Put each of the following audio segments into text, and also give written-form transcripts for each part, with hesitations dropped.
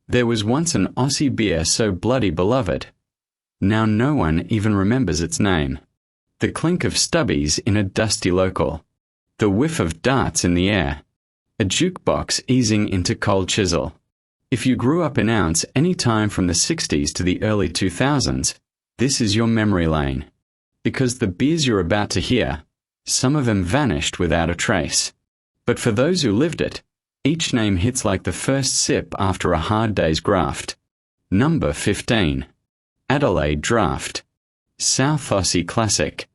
There was once an Aussie beer so bloody beloved. Now no one even remembers its name. The clink of stubbies in a dusty local. The whiff of darts in the air. A jukebox easing into cold chisel. If you grew up in Ounce any time from the 60s to the early 2000s, this is your memory lane. Because the beers you're about to hear, some of them vanished without a trace. But for those who lived it, each name hits like the first sip after a hard day's graft. Number 15. Adelaide Draft. South Aussie classic.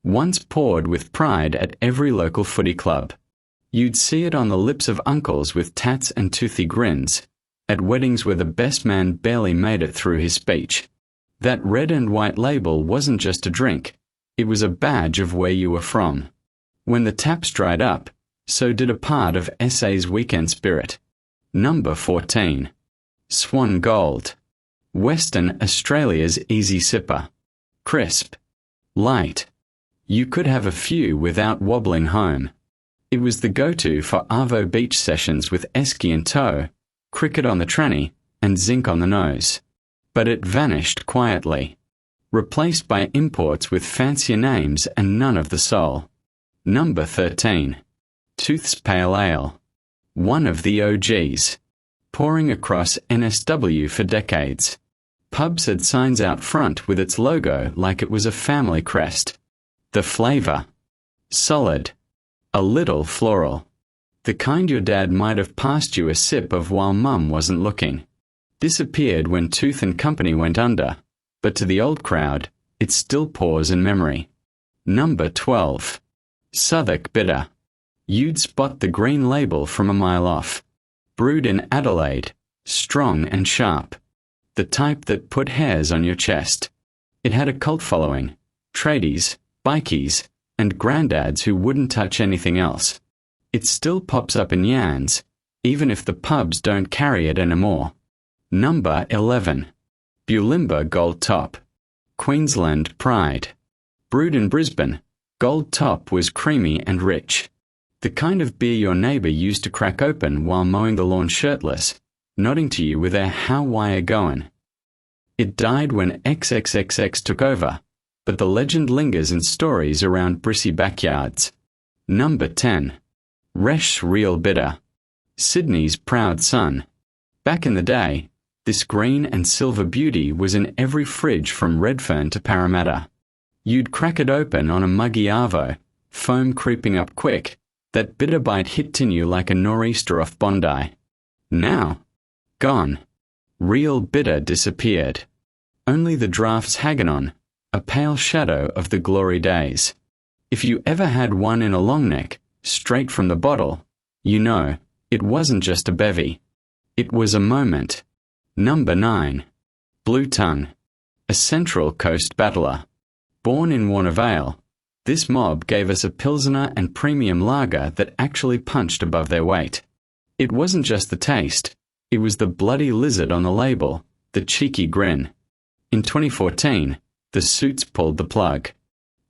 Once poured with pride at every local footy club. You'd see it on the lips of uncles with tats and toothy grins, at weddings where the best man barely made it through his speech. That red and white label wasn't just a drink, it was a badge of where you were from. When the taps dried up, so did a part of SA's weekend spirit. Number 14. Swan Gold. Western Australia's easy sipper. Crisp. Light. You could have a few without wobbling home. It was the go-to for Arvo beach sessions with esky in tow, cricket on the tranny, and zinc on the nose. But it vanished quietly. Replaced by imports with fancier names and none of the soul. Number 13. Tooth's Pale Ale. One of the OGs. Pouring across NSW for decades. Pubs had signs out front with its logo like it was a family crest. The flavour. Solid. A little floral. The kind your dad might have passed you a sip of while mum wasn't looking. Disappeared when Tooth and Company went under, but to the old crowd, it still pours in memory. Number 12. Southwark Bitter. You'd spot the green label from a mile off. Brewed in Adelaide, strong and sharp. The type that put hairs on your chest. It had a cult following, tradies, bikies, and granddads who wouldn't touch anything else. It still pops up in Yans, even if the pubs don't carry it anymore. Number 11. Bulimba Gold Top. Queensland Pride. Brewed in Brisbane, Gold Top was creamy and rich. The kind of beer your neighbour used to crack open while mowing the lawn shirtless, nodding to you with a "how wire goin'." It died when XXXX took over, but the legend lingers in stories around brissy backyards. Number 10. Resh Real Bitter. Sydney's proud son. Back in the day, this green and silver beauty was in every fridge from Redfern to Parramatta. You'd crack it open on a muggy arvo, foam creeping up quick, that bitter bite hitting you like a nor'easter off Bondi. Now, gone. Real bitter disappeared. Only the draft's hanging on, a pale shadow of the glory days. If you ever had one in a long neck, straight from the bottle, you know, it wasn't just a bevy. It was a moment. Number 9. Blue Tongue. A Central Coast battler. Born in Warner Vale, this mob gave us a Pilsner and premium lager that actually punched above their weight. It wasn't just the taste, it was the bloody lizard on the label, the cheeky grin. In 2014, the suits pulled the plug.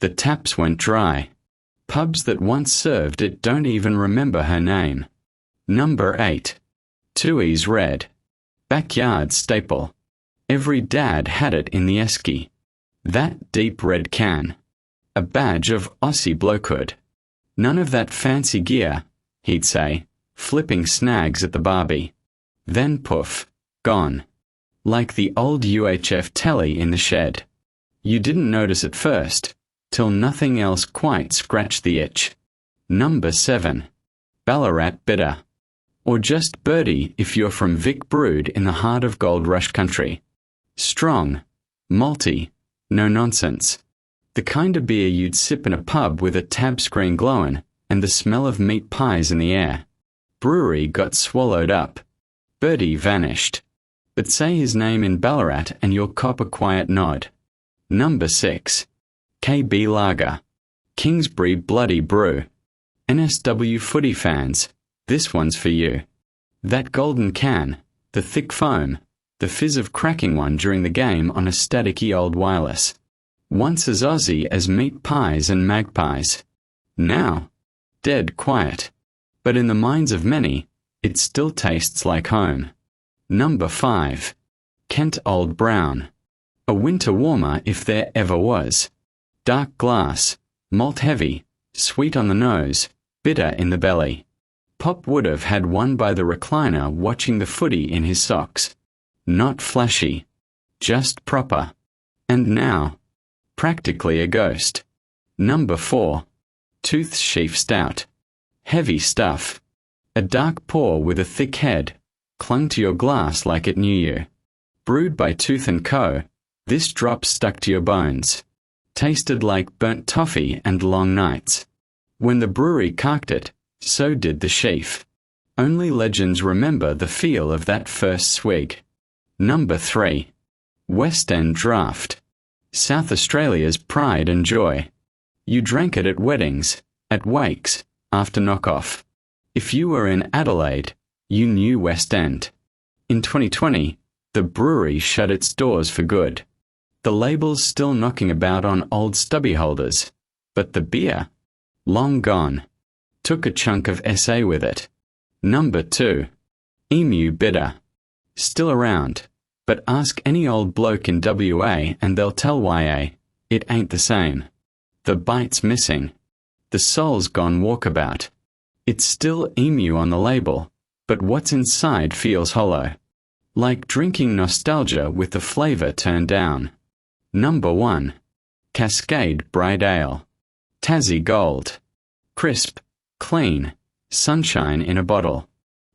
The taps went dry. Pubs that once served it don't even remember her name. Number 8. Tooheys Red. Backyard staple. Every dad had it in the esky. That deep red can. A badge of Aussie blokehood. None of that fancy gear, he'd say, flipping snags at the barbie. Then poof, gone. Like the old UHF telly in the shed. You didn't notice at first, till nothing else quite scratched the itch. Number 7. Ballarat Bitter. Or just Birdie if you're from Vic Brewed in the heart of Gold Rush country. Strong, malty, no nonsense. The kind of beer you'd sip in a pub with a tab screen glowing and the smell of meat pies in the air. Brewery got swallowed up. Birdie vanished. But say his name in Ballarat and you'll cop a quiet nod. Number 6. KB Lager. Kingsbury Bloody Brew. NSW footy fans, this one's for you. That golden can, the thick foam, the fizz of cracking one during the game on a staticky old wireless. Once as Aussie as meat pies and magpies. Now, dead quiet. But in the minds of many, it still tastes like home. Number 5. Kent Old Brown. A winter warmer if there ever was. Dark glass, malt heavy, sweet on the nose, bitter in the belly. Pop would have had one by the recliner watching the footy in his socks. Not flashy, just proper. And now, practically a ghost. Number 4. Tooth Sheaf Stout. Heavy stuff. A dark pour with a thick head, clung to your glass like it knew you. Brewed by Tooth & Co., this drop stuck to your bones. Tasted like burnt toffee and long nights. When the brewery carked it, so did the sheaf. Only legends remember the feel of that first swig. Number 3. West End Draft. South Australia's pride and joy. You drank it at weddings, at wakes, after knockoff. If you were in Adelaide, you knew West End. In 2020, the brewery shut its doors for good. The label's still knocking about on old stubby holders, but the beer, long gone. Took a chunk of SA with it. Number 2. Emu Bitter. Still around, but ask any old bloke in WA and they'll tell YA, it ain't the same. The bite's missing. The soul's gone walkabout. It's still emu on the label, but what's inside feels hollow. Like drinking nostalgia with the flavour turned down. Number 1. Cascade Bright Ale. Tassie Gold. Crisp, clean, sunshine in a bottle.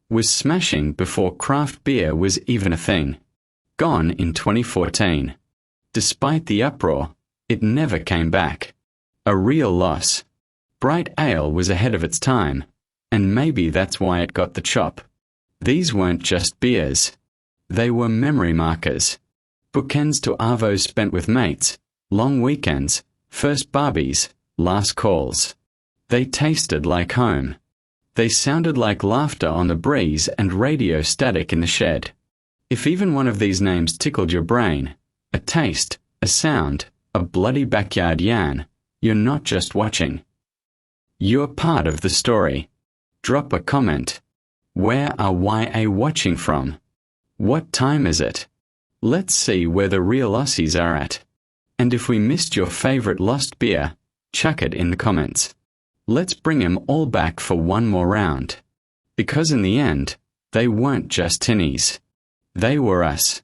Was smashing before craft beer was even a thing. Gone in 2014. Despite the uproar, it never came back. A real loss. Bright Ale was ahead of its time, and maybe that's why it got the chop. These weren't just beers. They were memory markers. Bookends to arvos spent with mates, long weekends, first barbies, last calls. They tasted like home. They sounded like laughter on the breeze and radio static in the shed. If even one of these names tickled your brain, a taste, a sound, a bloody backyard yarn, you're not just watching. You're part of the story. Drop a comment. Where are YA watching from? What time is it? Let's see where the real Aussies are at. And if we missed your favourite lost beer, chuck it in the comments. Let's bring 'em all back for one more round. Because in the end, they weren't just tinnies. They were us.